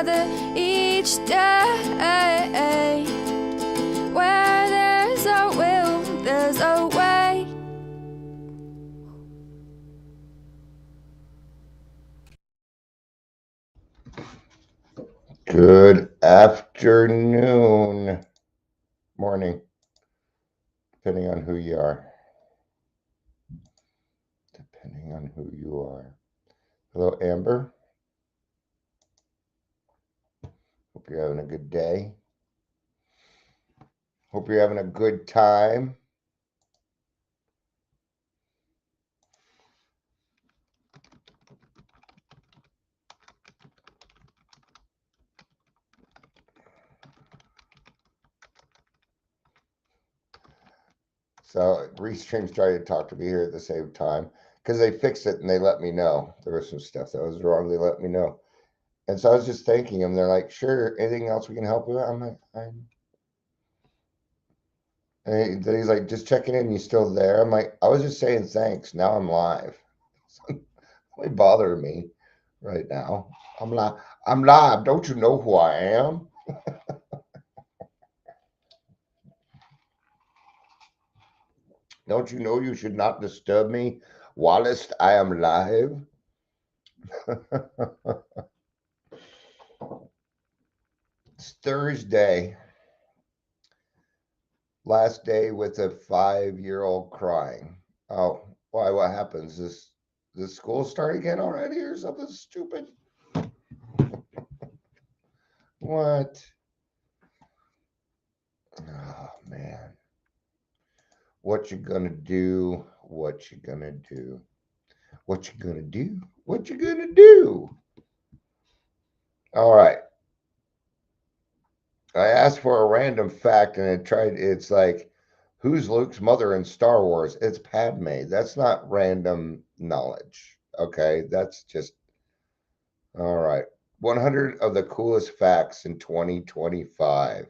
another each day. Where there's a will, there's a way. Good afternoon, morning, depending on who you are. Depending on who you are. Hello, Amber. Hope you're having a good day. Hope you're having a good time. So Restream's trying to talk to me here at the same time because they fixed it and they let me know there was some stuff that was wrong. They let me know, and so I was just thanking them. They're like, "Sure, anything else we can help you with?" I'm like, And then he's like, "Just checking in. You still there?" I'm like, "I was just saying thanks. Now I'm live." Why bother me right now? I'm live. I'm live. Don't you know who I am? Don't you know you should not disturb me whilst I am live? It's Thursday. Last day with a 5-year-old crying. Oh, why? What happens? This school start again already or something stupid? What? Oh man. What you gonna do? What you gonna do? What you gonna do? What you gonna do? All right. I asked for a random fact and it's like, who's Luke's mother in Star Wars? It's Padme. That's not random knowledge. Okay. That's just, all right. 100 of the coolest facts in 2025.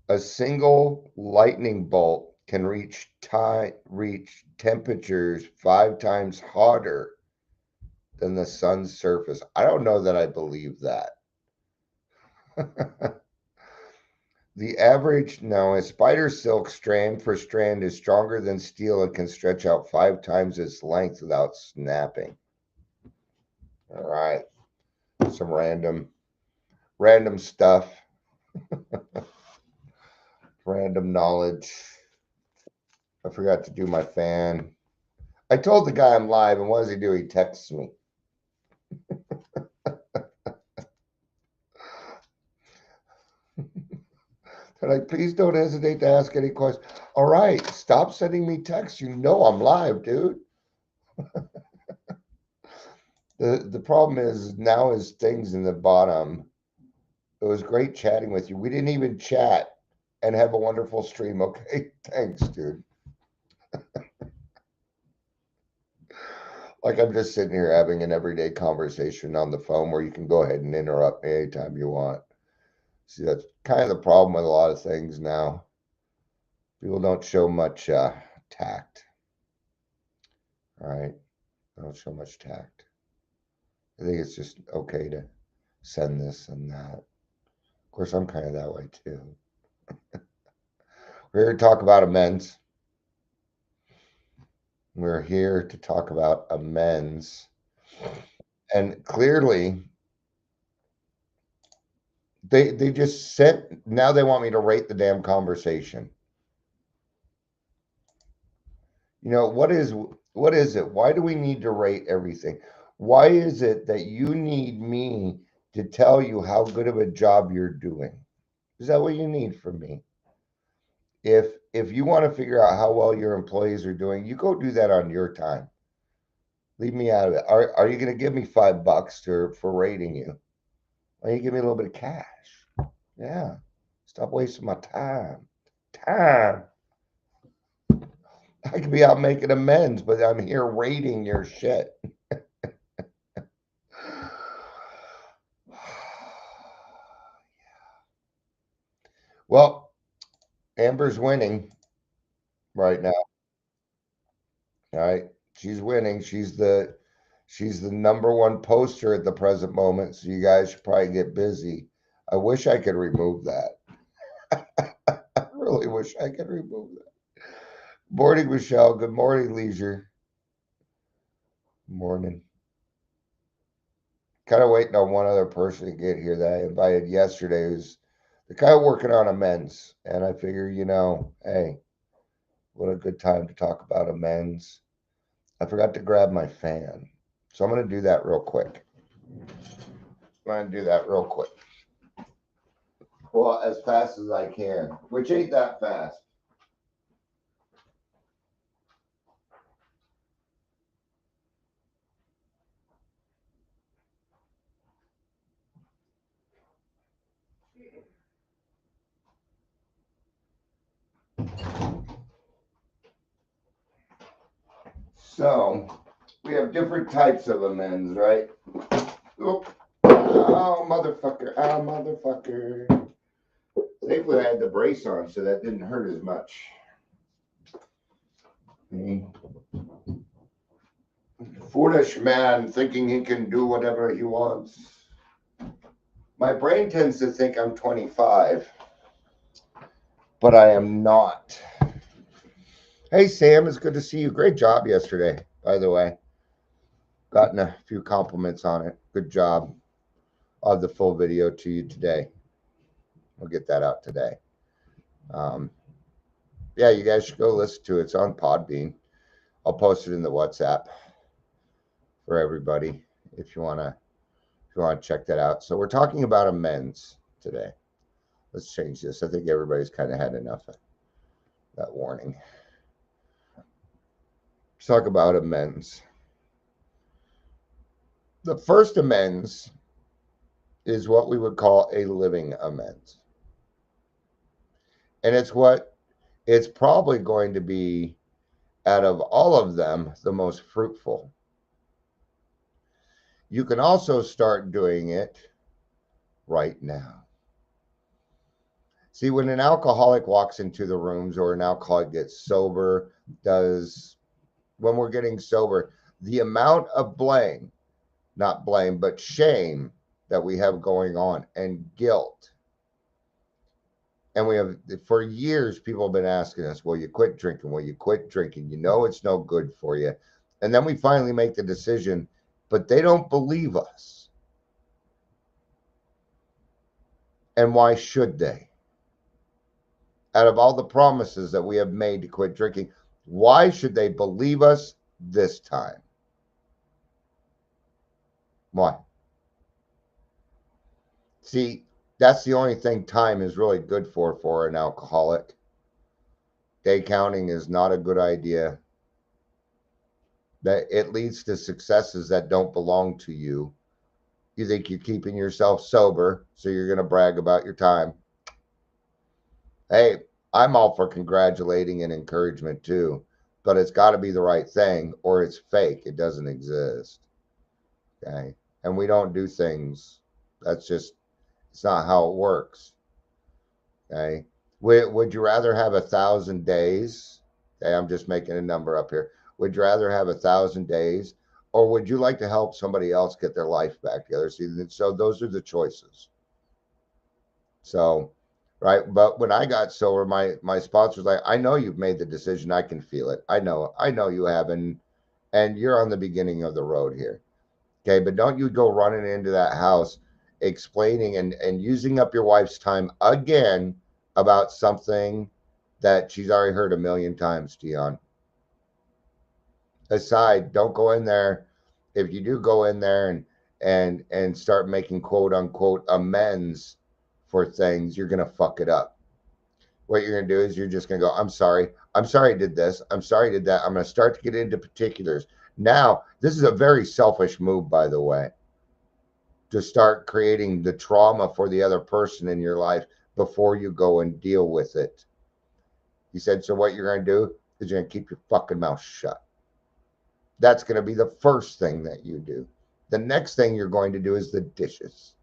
A single lightning bolt can reach temperatures 5 times hotter than the sun's surface. I don't know that I believe that. The average, no, a spider silk strand per strand is stronger than steel and can stretch out 5 times its length without snapping. All right. Some random stuff, random knowledge. I forgot to do my fan. I told the guy I'm live, and what does he do? He texts me. They're like, please don't hesitate to ask any questions. All right, stop sending me texts. You know I'm live, dude. The problem is now is things in the bottom. It was great chatting with you. We didn't even chat and have a wonderful stream. Okay, thanks, dude. Like I'm just sitting here having an everyday conversation on the phone where you can go ahead and interrupt me anytime you want. See, that's kind of the problem with a lot of things now. People don't show much tact. All right, they don't show much tact. I think it's just okay to send this and that. Of course, I'm kind of that way too. We're here to talk about amends. We're here to talk about amends. And clearly, they just sent, now they want me to rate the damn conversation. You know, what is it? Why do we need to rate everything? Why is it that you need me to tell you how good of a job you're doing? Is that what you need from me? If you want to figure out how well your employees are doing, you go do that on your time. Leave me out of it. Are you going to give me $5 for rating you? Why don't you give me a little bit of cash? Yeah. Stop wasting my time. Time. I could be out making amends, but I'm here rating your shit. Well, Amber's winning right now. All right. She's winning. She's the #1 poster at the present moment, so you guys should probably get busy. I wish I could remove that. I really wish I could remove that. Morning, Michelle. Good morning, Leisure. Morning. Kind of waiting on one other person to get here that I invited yesterday. Who's the guy working on amends, and I figure, hey, what a good time to talk about amends. I forgot to grab my fan, so I'm going to do that real quick. Well, as fast as I can, which ain't that fast. So, we have different types of amends, right? Oop. Oh, motherfucker. Oh, motherfucker. Thankfully, I had the brace on, so that didn't hurt as much. Foolish man thinking he can do whatever he wants. My brain tends to think I'm 25, but I am not. Hey, Sam, it's good to see you. Great job yesterday, by the way. Gotten a few compliments on it. Good job. I'll have the full video to you today. We'll get that out today. Yeah, you guys should go listen to it. It's on Podbean. I'll post it in the WhatsApp for everybody if you wanna check that out. So we're talking about amends today. Let's change this. I think everybody's kind of had enough of that warning. Let's talk about amends. The first amends is what we would call a living amends. And it's probably going to be, out of all of them, the most fruitful. You can also start doing it right now. See, when an alcoholic walks into the rooms or an alcoholic gets sober, when we're getting sober, the amount of not blame, but shame that we have going on and guilt. And we have, for years, people have been asking us, will you quit drinking? Will you quit drinking? You know it's no good for you. And then we finally make the decision, but they don't believe us. And why should they? Out of all the promises that we have made to quit drinking, why should they believe us this time? Why? See, that's the only thing time is really good for an alcoholic. Day counting is not a good idea. That it leads to successes that don't belong to you. You think you're keeping yourself sober, so you're going to brag about your time. Hey, I'm all for congratulating and encouragement too, but it's got to be the right thing or it's fake. It doesn't exist. Okay. And we don't do things. It's not how it works. Okay. Would you rather have 1,000 days? Okay. I'm just making a number up here. Would you rather have 1,000 days, or would you like to help somebody else get their life back together? So those are the choices. So, right. But when I got sober, my sponsor's like, I know you've made the decision. I can feel it. I know you have, and you're on the beginning of the road here. Okay. But don't you go running into that house explaining and using up your wife's time again about something that she's already heard a million times, Dion. Aside, don't go in there. If you do go in there and start making quote unquote amends for things, you're gonna fuck it up. What you're gonna do is you're just gonna go, I'm sorry I did this, I'm sorry I did that. I'm gonna start to get into particulars. Now, this is a very selfish move, by the way, to start creating the trauma for the other person in your life before you go and deal with it. He said, so what you're gonna do is you're gonna keep your fucking mouth shut. That's going to be the first thing that you do. The next thing you're going to do is the dishes.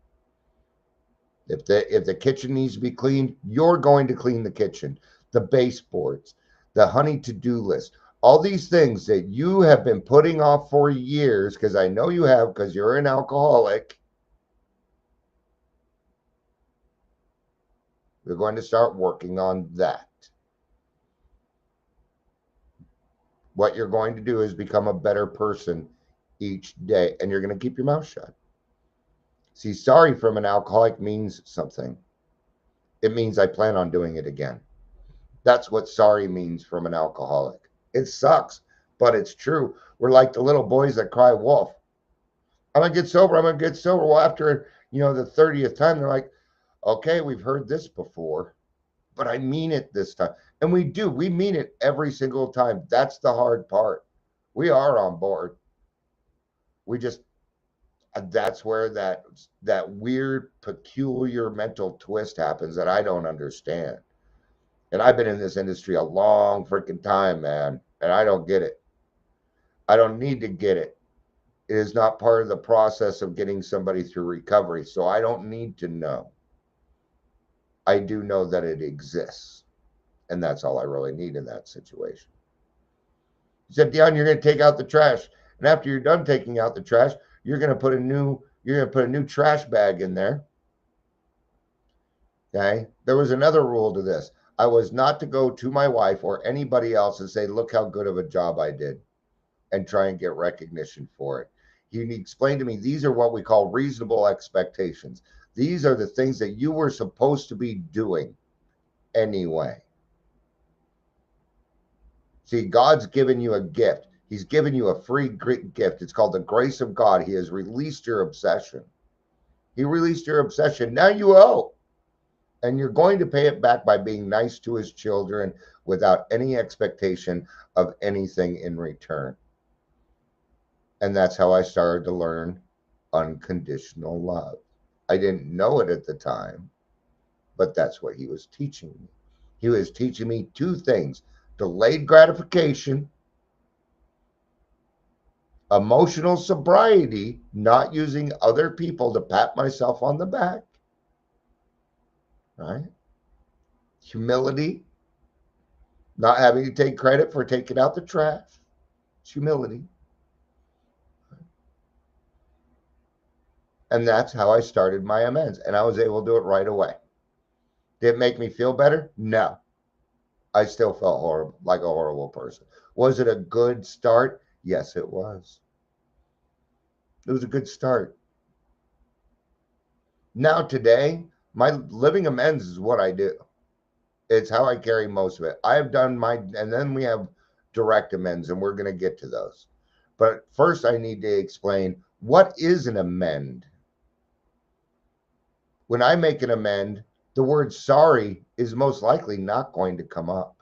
If the kitchen needs to be cleaned, you're going to clean the kitchen, the baseboards, the honey to-do list, All these things that you have been putting off for years, because I know you have, because you're an alcoholic, you're going to start working on that. What you're going to do is become a better person each day, and you're going to keep your mouth shut. See, sorry from an alcoholic means something. It means I plan on doing it again. That's what sorry means from an alcoholic. It sucks, but it's true. We're like the little boys that cry wolf. I'm gonna get sober. I'm gonna get sober. Well, after the 30th time, they're like, okay, we've heard this before, but I mean it this time. And we do. We mean it every single time. That's the hard part. We are on board. We just that's where that weird, peculiar mental twist happens that I don't understand. And I've been in this industry a long freaking time, man, and I don't get it. I don't need to get it. It is not part of the process of getting somebody through recovery, so I don't need to know. I do know that it exists, and that's all I really need in that situation. He said, Dion, you're going to take out the trash, and after you're done taking out the trash, you're going to put a new trash bag in there. Okay. There was another rule to this. I was not to go to my wife or anybody else and say, look how good of a job I did, and try and get recognition for it. He explained to me these are what we call reasonable expectations. These are the things that you were supposed to be doing anyway. See, God's given you a gift. He's given you a free gift. It's called the grace of God. He has released your obsession. He released your obsession. Now you owe. And you're going to pay it back by being nice to his children without any expectation of anything in return. And that's how I started to learn unconditional love. I didn't know it at the time, but that's what he was teaching me. He was teaching me two things: delayed gratification, emotional sobriety, not using other people to pat myself on the back, right? Humility, not having to take credit for taking out the trash. It's humility. And that's how I started my amends. And I was able to do it right away. Did it make me feel better? No. I still felt horrible, like a horrible person. Was it a good start? Yes, it was. It was a good start. Now, today, my living amends is what I do. It's how I carry most of it. I have done and then we have direct amends, and we're going to get to those. But first, I need to explain what is an amend. When I make an amend, the word sorry is most likely not going to come up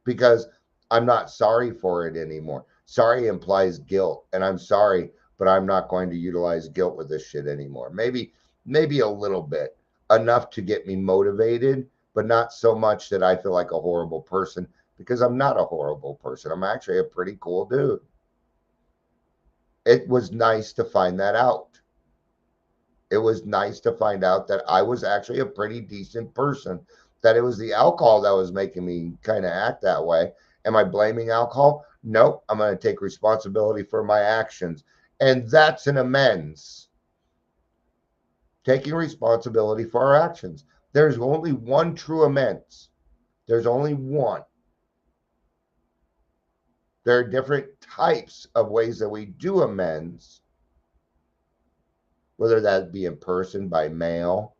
because I'm not sorry for it anymore. Sorry implies guilt, and I'm sorry, but I'm not going to utilize guilt with this shit anymore. Maybe a little bit, enough to get me motivated, but not so much that I feel like a horrible person, because I'm not a horrible person. I'm actually a pretty cool dude. It was nice to find that out. It was nice to find out that I was actually a pretty decent person, that it was the alcohol that was making me kind of act that way. Am I blaming alcohol? Nope. I'm going to take responsibility for my actions. And that's an amends. Taking responsibility for our actions. There's only one true amends. There's only one. There are different types of ways that we do amends, whether that be in person, by mail,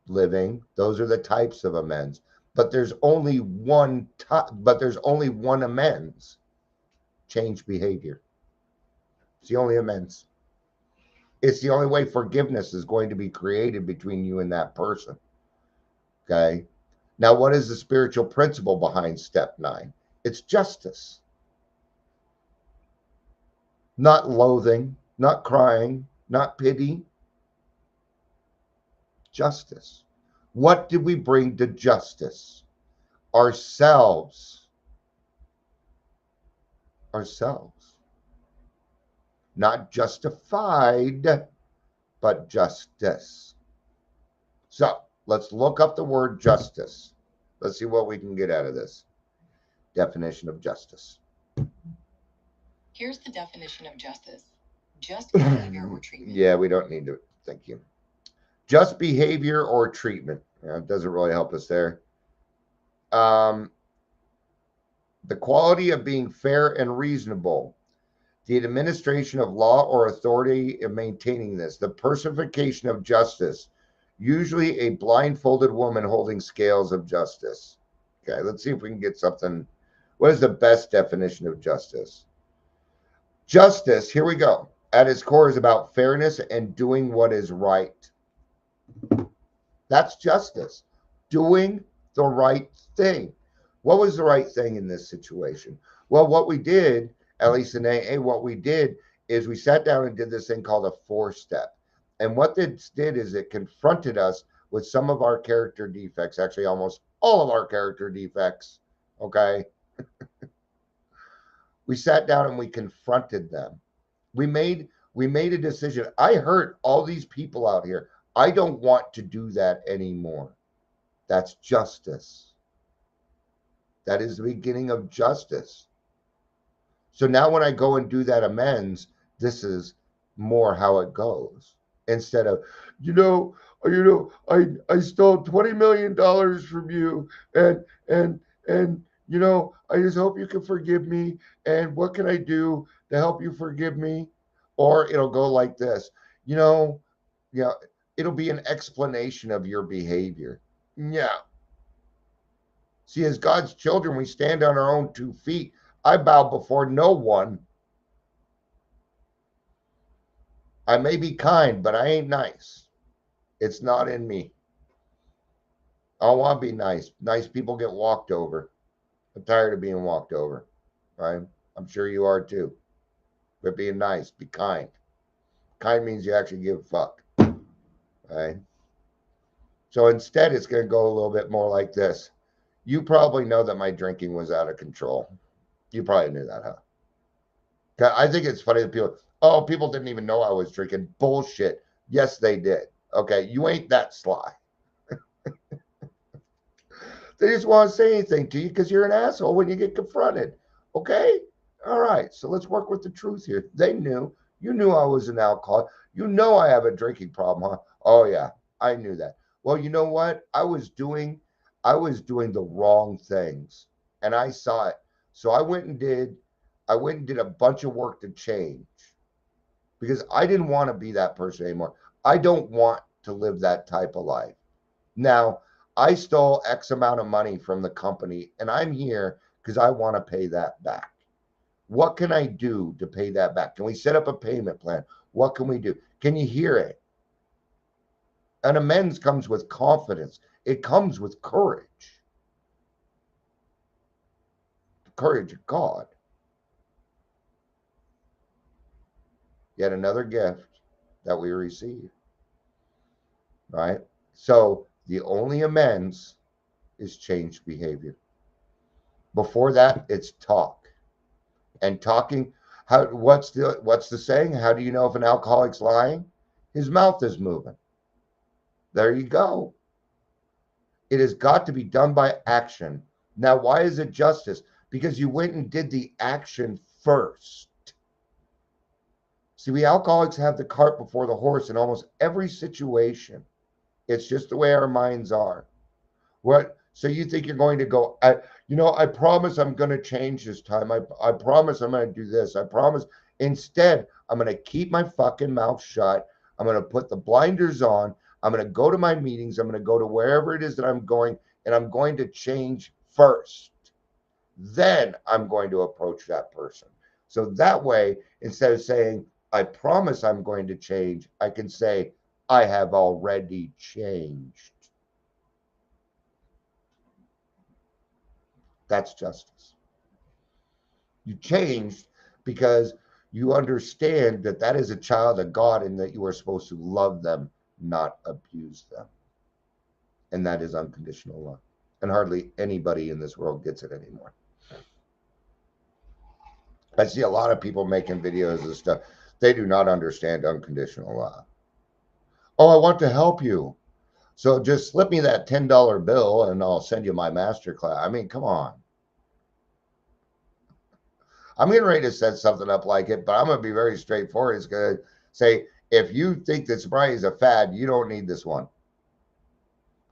living. Those are the types of amends. But there's only one amends. Change behavior. It's the only amends. It's the only way forgiveness is going to be created between you and that person. Okay. Now, what is the spiritual principle behind step 9? It's justice. Not loathing, not crying, not pity. Justice. What did we bring to justice? Ourselves. Ourselves. Not justified, but justice. So let's look up the word justice. Let's see what we can get out of this. definition of justice. Here's the definition of justice. Just behavior or treatment. Yeah, we don't need to. Thank you. Just behavior or treatment. Yeah, it doesn't really help us there. The quality of being fair and reasonable. The administration of law or authority in maintaining this. The personification of justice. Usually a blindfolded woman holding scales of justice. Okay, let's see if we can get something. What is the best definition of justice? Justice, here we go, at its core is about fairness and doing what is right. That's justice, doing the right thing. What was the right thing in this situation? Well, what we did, at least in AA, what we did is we sat down and did this thing called a 4-step. And what this did is it confronted us with some of our character defects, actually almost all of our character defects, okay? We sat down and we confronted them. We made a decision. I hurt all these people out here. I don't want to do that anymore. That's justice. That is the beginning of justice. So now when I go and do that amends, this is more how it goes. Instead of, I stole $20 million from you and I just hope you can forgive me. And what can I do to help you forgive me? Or it'll go like this, it'll be an explanation of your behavior. Yeah. See, as God's children, we stand on our own 2 feet. I bow before no one. I may be kind, but I ain't nice. It's not in me. I want to be nice. Nice people get walked over. I'm tired of being walked over, right? I'm sure you are too. But being nice, be kind. Kind means you actually give a fuck, right? So instead, it's going to go a little bit more like this. You probably know that my drinking was out of control. You probably knew that, huh? I think it's funny that people didn't even know I was drinking. Bullshit. Yes, they did. Okay, you ain't that sly. They just want to say anything to you because you're an asshole when you get confronted. Okay? All right. So let's work with the truth here. They knew. You knew I was an alcoholic. You know I have a drinking problem, huh? Oh yeah, I knew that. Well, you know what? I was doing the wrong things, and I saw it. So I went and did a bunch of work to change because I didn't want to be that person anymore. I don't want to live that type of life. Now, I stole X amount of money from the company, and I'm here because I want to pay that back. What can I do to pay that back? Can we set up a payment plan? What can we do? Can you hear it? An amends comes with confidence. It comes with courage. The courage of God. Yet another gift that we receive. Right? So the only amends is changed behavior. Before that, it's talk. And talking, what's the saying? How do you know if an alcoholic's lying? His mouth is moving. There you go. It has got to be done by action. Now, why is it justice? Because you went and did the action first. See, we alcoholics have the cart before the horse in almost every situation. It's just the way our minds are. What? So you think you're going to go, I promise I'm going to change this time. I promise I'm going to do this. I promise. Instead, I'm going to keep my fucking mouth shut. I'm going to put the blinders on. I'm going to go to my meetings. I'm going to go to wherever it is that I'm going, and I'm going to change first. Then I'm going to approach that person. So that way, instead of saying, I promise I'm going to change, I can say, I have already changed. That's justice. You changed because you understand that that is a child of God and that you are supposed to love them, not abuse them. And that is unconditional love. And hardly anybody in this world gets it anymore. I see a lot of people making videos and stuff. They do not understand unconditional love. Oh, I want to help you. So just slip me that $10 bill and I'll send you my masterclass. I mean, come on. I'm getting ready to set something up like it, but I'm going to be very straightforward. It's going to say, if you think that sobriety is a fad, you don't need this one.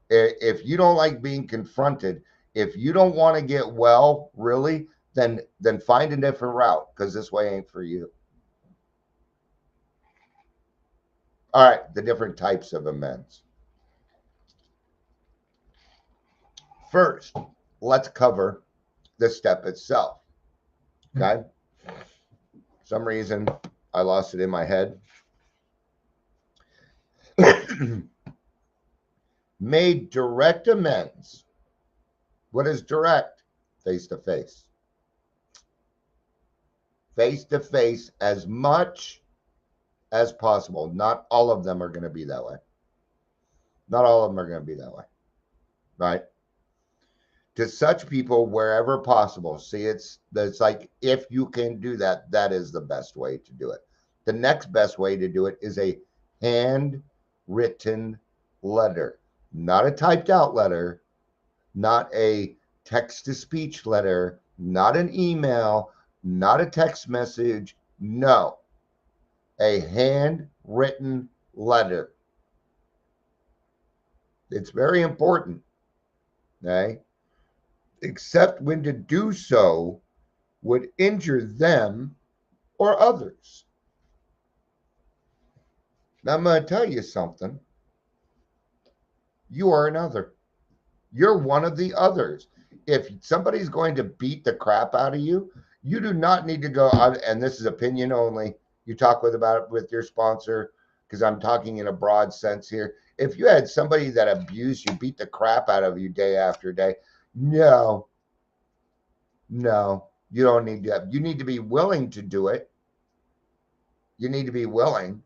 If you don't like being confronted, if you don't want to get well, really, then find a different route, because this way ain't for you. All right, the different types of amends. First, let's cover the step itself. Okay? For some reason, I lost it in my head. Made direct amends. What is direct? Face to face. Face to face as much as possible. Not all of them are going to be that way. Not all of them are going to be that way. Right? To such people wherever possible. See, it's like, if you can do that, that is the best way to do it. The next best way to do it is a handwritten letter, not a typed out letter, not a text to speech letter, not an email, not a text message. No, a handwritten letter. It's very important. Okay? Except when to do so would injure them or others. Now, I'm going to tell you something. You are another. You're one of the others. If somebody's going to beat the crap out of you, you do not need to go out, and this is opinion only. You talk about it with your sponsor, because I'm talking in a broad sense here. If you had somebody that abused you, beat the crap out of you day after day, no, you don't need to. You need to be willing to do it. You need to be willing.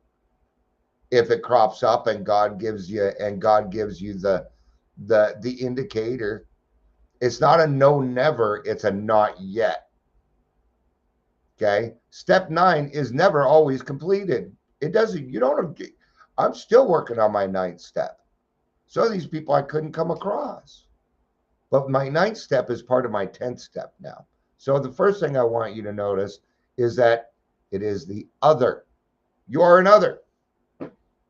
If it crops up and God gives you the indicator, it's not a no never, it's a not yet. Okay? Step 9 is never always completed. It doesn't, you don't, I'm still working on my 9th step. So these people I couldn't come across. But my 9th step is part of my 10th step now. So the first thing I want you to notice is that it is the other. You are another.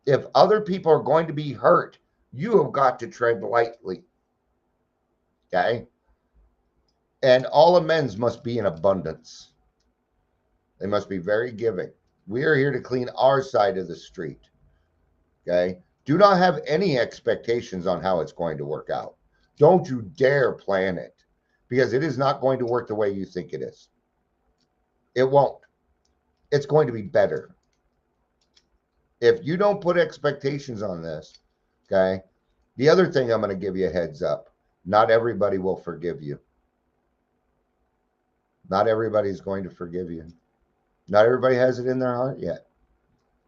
If other people are going to be hurt, you have got to tread lightly. Okay? And all amends must be in abundance. They must be very giving. We are here to clean our side of the street. Okay? Do not have any expectations on how it's going to work out. Don't you dare plan it, because it is not going to work the way you think it is. It won't. It's going to be better. If you don't put expectations on this, okay? The other thing I'm going to give you a heads up. Not everybody will forgive you. Not everybody's going to forgive you. Not everybody has it in their heart yet.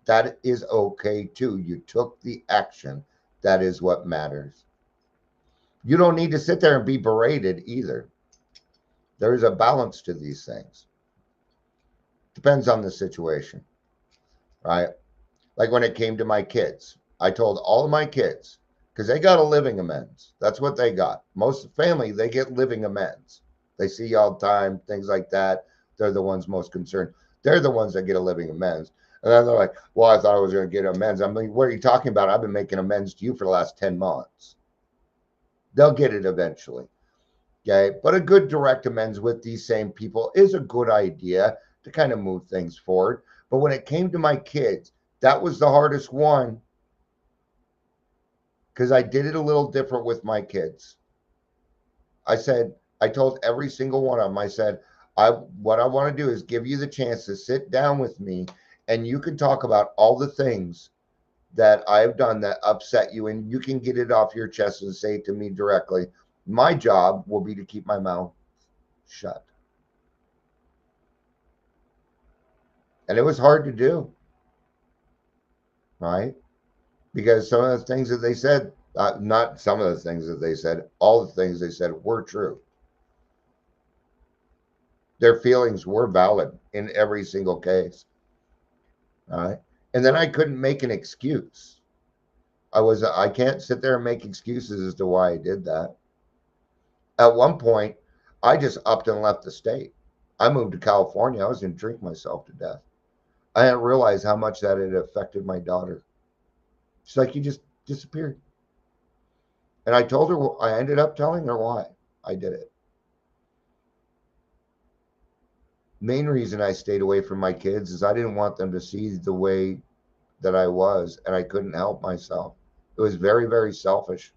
That is okay too. You took the action. That is what matters. You don't need to sit there and be berated either. There is a balance to these things. Depends on the situation, right? Like when it came to my kids, I told all of my kids, because they got a living amends. That's what they got. Most family, they get living amends. They see you all the time, things like that. They're the ones most concerned. They're the ones that get a living amends. And then they're like, well, I thought I was going to get amends. I'm like, what are you talking about? I've been making amends to you for the last 10 months. They'll get it eventually. Okay. But a good direct amends with these same people is a good idea to kind of move things forward. But when it came to my kids, that was the hardest one, because I did it a little different with my kids. I told every single one of them, I said, what I want to do is give you the chance to sit down with me, and you can talk about all the things that I've done that upset you, and you can get it off your chest and say it to me directly. My job will be to keep my mouth shut. And it was hard to do, right? Because some of the things that they said, not some of the things that they said, all the things they said were true. Their feelings were valid in every single case. All right. And then I couldn't make an excuse. I can't sit there and make excuses as to why I did that. At one point, I just upped and left the state. I moved to California. I was going to drink myself to death. I didn't realize how much that had affected my daughter. She's like, you just disappeared. And I told her, I ended up telling her why I did it. Main reason I stayed away from my kids is I didn't want them to see the way that I was, and I couldn't help myself. It was very, very selfish.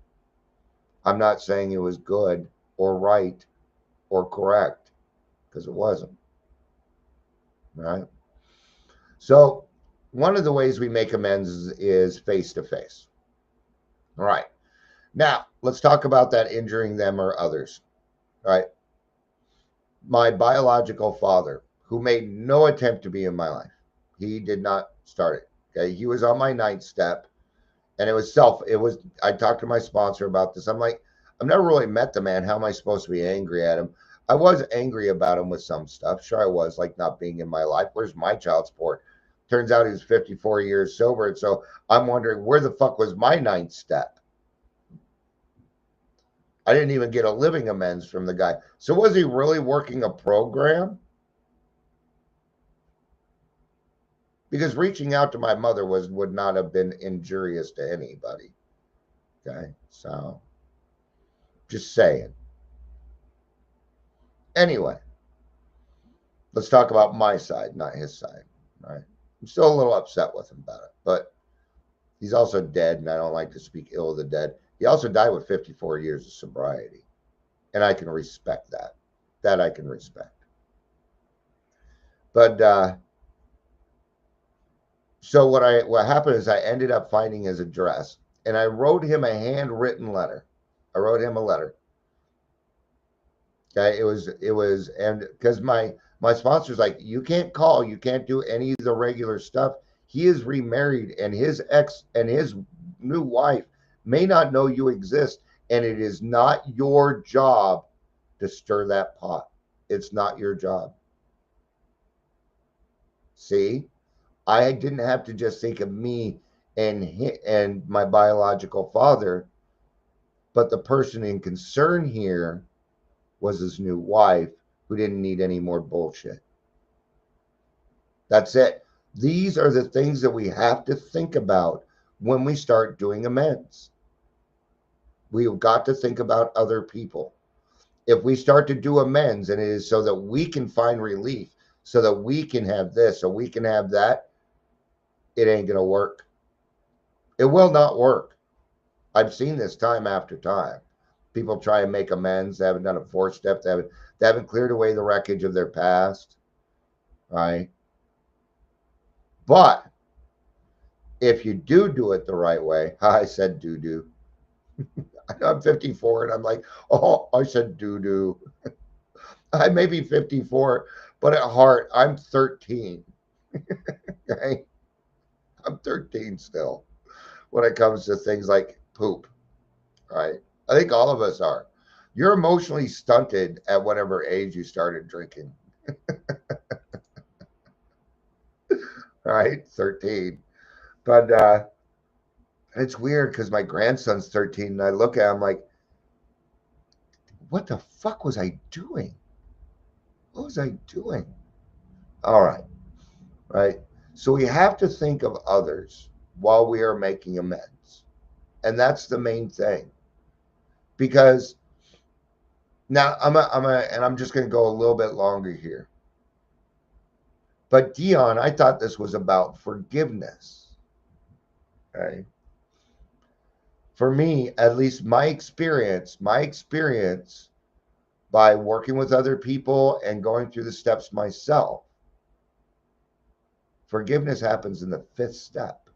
I'm not saying it was good or right or correct, because it wasn't. Right? So, one of the ways we make amends is face to face. All right. Now, let's talk about that injuring them or others. All right. My biological father, who made no attempt to be in my life, he did not start it. Okay. He was on my ninth step, and I talked to my sponsor about this. I'm like, I've never really met the man. How am I supposed to be angry at him? I was angry about him with some stuff. Sure, I was, like not being in my life. Where's my child support? Turns out he was 54 years sober. And so I'm wondering, where the fuck was my ninth step? I didn't even get a living amends from the guy. So was he really working a program? Because reaching out to my mother would not have been injurious to anybody. Okay, so just saying. Anyway, let's talk about my side, not his side. All right. I'm still a little upset with him about it, but he's also dead, and I don't like to speak ill of the dead. He also died with 54 years of sobriety, and I can respect that. That I can respect. But so what happened is I ended up finding his address, and I wrote him a handwritten letter. I wrote him a letter. Okay, it was, and because my sponsor's like, you can't call, you can't do any of the regular stuff. He is remarried, and his ex and his new wife may not know you exist, and it is not your job to stir that pot. It's not your job. See, I didn't have to just think of me and my biological father, but the person in concern here was his new wife, who didn't need any more bullshit. That's it. These are the things that we have to think about when we start doing amends. We've got to think about other people. If we start to do amends, and it is so that we can find relief, so that we can have this, so we can have that, it ain't going to work. It will not work. I've seen this time after time. People try and make amends. They haven't done a fourth step. They haven't cleared away the wreckage of their past. Right? But if you do it the right way, I said do. I'm 54 and I'm like, oh, I said do. I may be 54, but at heart, I'm 13. Okay? I'm 13 still when it comes to things like poop. Right? I think all of us are. You're emotionally stunted at whatever age you started drinking. Right? 13. But it's weird because my grandson's 13 and I look at him like, what the fuck was I doing? What was I doing? All right. Right. So we have to think of others while we are making amends. And that's the main thing. Because now I'm just going to go a little bit longer here. But Dion, I thought this was about forgiveness. Okay. For me, at least my experience by working with other people and going through the steps myself, forgiveness happens in the fifth step.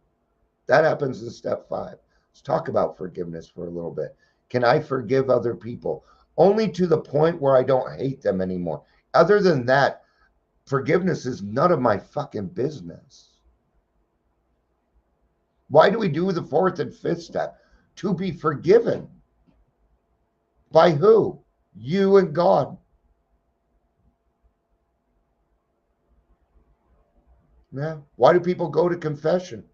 That happens in step 5. Let's talk about forgiveness for a little bit. Can I forgive other people? Only to the point where I don't hate them anymore. Other than that, forgiveness is none of my fucking business. Why do we do the 4th and 5th step? To be forgiven. By who? You and God. Yeah. Why do people go to confession?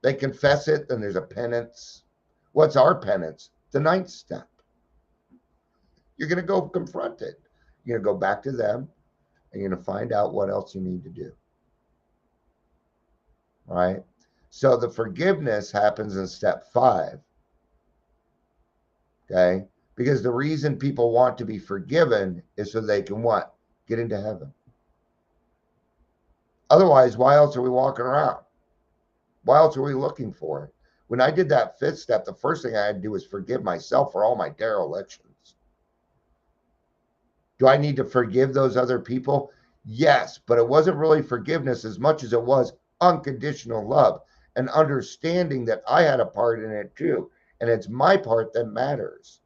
They confess it, then there's a penance. What's our penance? The 9th step. You're going to go confront it. You're going to go back to them and you're going to find out what else you need to do. Right? So the forgiveness happens in step 5. Okay? Because the reason people want to be forgiven is so they can what? Get into heaven. Otherwise, why else are we walking around? Why else are we looking for it? When I did that 5th step, the first thing I had to do was forgive myself for all my derelictions. Do I need to forgive those other people? Yes, but it wasn't really forgiveness as much as it was unconditional love and understanding that I had a part in it too. And it's my part that matters.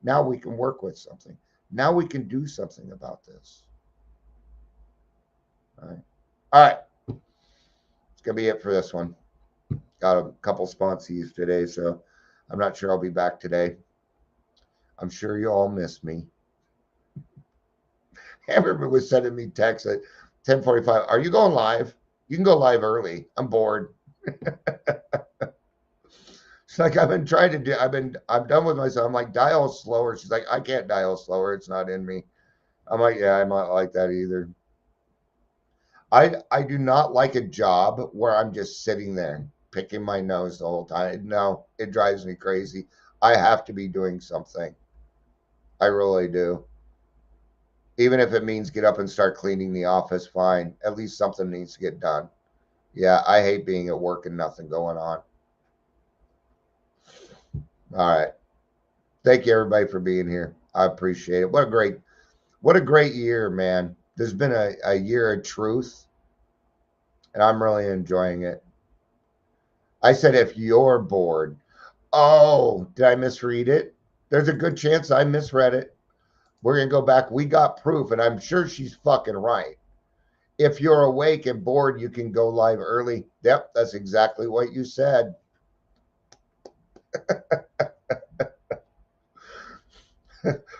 Now we can work with something. Now we can do something about this. All right. All right. It's going to be it for this one. Got a couple sponsees today, so I'm not sure I'll be back today. I'm sure you all miss me. Amber was sending me texts at 10:45. Are you going live? You can go live early. I'm bored. It's like I've been trying to do. I'm done with myself. I'm like, dial slower. She's like, I can't dial slower. It's not in me. I'm like, yeah, I'm not like that either. I do not like a job where I'm just sitting there picking my nose the whole time. No, it drives me crazy. I have to be doing something. I really do. Even if it means get up and start cleaning the office, fine. At least something needs to get done. Yeah, I hate being at work and nothing going on. All right. Thank you everybody for being here. I appreciate it. What a great year, man. There's been a year of truth, and I'm really enjoying it. I said if you're bored. Oh, did I misread it? There's a good chance I misread it. We're gonna go back. We got proof, and I'm sure she's fucking right. If you're awake and bored, you can go live early. Yep, that's exactly what you said.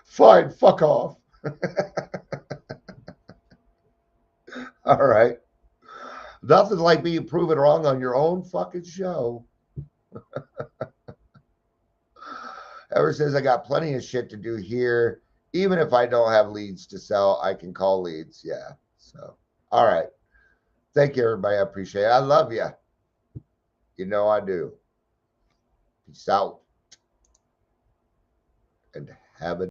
Fine, fuck off. All right. Nothing like being proven wrong on your own fucking show. Ever says I got plenty of shit to do here. Even if I don't have leads to sell, I can call leads. Yeah. So, all right. Thank you, everybody. I appreciate it. I love you. You know I do. Peace out and have a